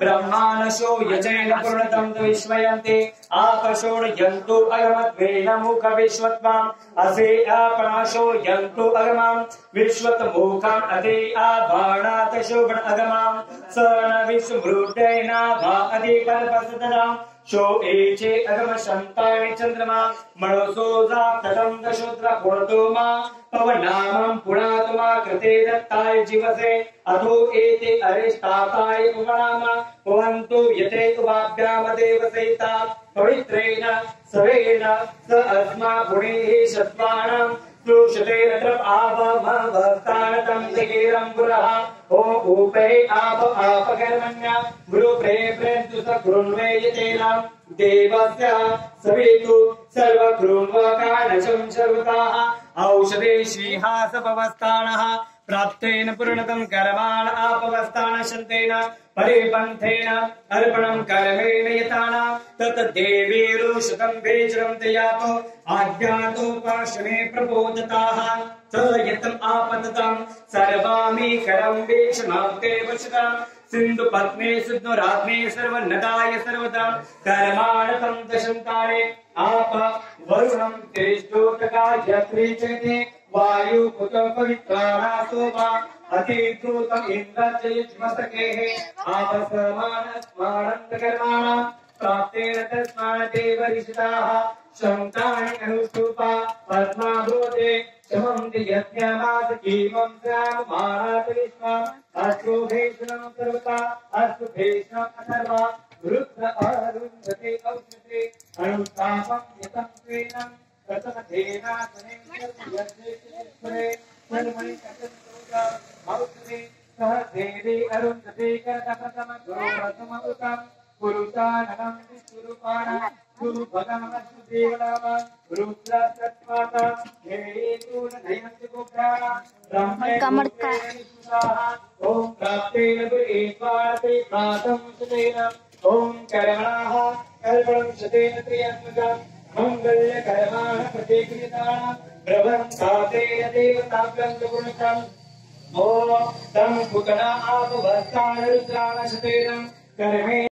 ब्रह्माणसो यजेन पूर्णतं विश्वयन्ति आपशोणयन्तु अगमद्वेनमुख विश्वत्वाम् असे आपणाशो यन्तु अगमाम् विश्वतमुखम् अते आभाणात् शोभन अगमाम् सण विश्वमृतेना भा अति परपसदनाम् शो एचे अगम शंतानि चंद्रमा मनोसो जातकं दशोत्र गुणतोमा पवनामं पुणातमा कृते दत्ताय जीवसे अथो एते अरिष्टाताय उपनामा भवन्तु यते उपाभ्याम देवसेता पवित्रेण सवेन स अस्मा गुणैः शत्वानां श्रूयते रत्र आभवभक्तानतं जगीरं गुरः ओम ऊपे आपकर्मण्य गुरु प्रेप्रेन्तु स कृण्वे यतेनां देवस्य सवेतु सर्वकृण्वकानशं सर्वताः औषधे श्रीहासपवस्थानः प्राप्तेन पूर्णतं कर्माण आपवस्थानशन्तेन परिपन्थेन अर्पणं कर्मेण यताना तत् देवीरुषतं भेषणं तयातो आज्ञातो पाशने प्रबोधताः स यतम् आपततं सर्वामि करं भेषणान्ते वशतां सिंधु पत्ने सिद्धरात्मे सर्वनदाय सर्वदा कर्माणतं दशन्ताने आप वरुणं तेजोतकाय त्रिचते वायु पुत पवित्राणासोमा अतिद्रुतम् इन्द्रजयज्मस्तकेः आपसमानस्मानन्दकर्माणां प्राप्तेन तस्मात् देवरिषिताः शन्तानि अनुस्तुपा पद्माभूते शमन्ति यज्ञमास कीमं श्याममानातरिष्मा अस्तु भेषणं सर्वता अस्तु भेषणम् अथर्वा रुद्र अरुन्धते औषधे अनुतापं यतं स्वेनं प्रथमधेनासने यज्ञेश्वरे सर्वै कथन्तोगा औषधे सह देवी अरुन्धते करतप्रथमगौरतममुतं पुरुषाननं विश्वरूपाणा गुरु भगवानस्तु देवनामा रुद्रसत्माता हेतुर्नयन्ति कुब्राणा ब्रह्मेन्द्रः ओम प्राप्तेन गुरुत्वाते प्रातं सुतेन ओम कर्मणाः कल्पणं शतेन त्रियत्मकं मंगल्यकर्माः प्रतिक्रियताः प्रभन्तातेन देवताभ्यं गुणकम् ओम तं पुकणा आपवस्थान रुद्राण शतेन कर्मे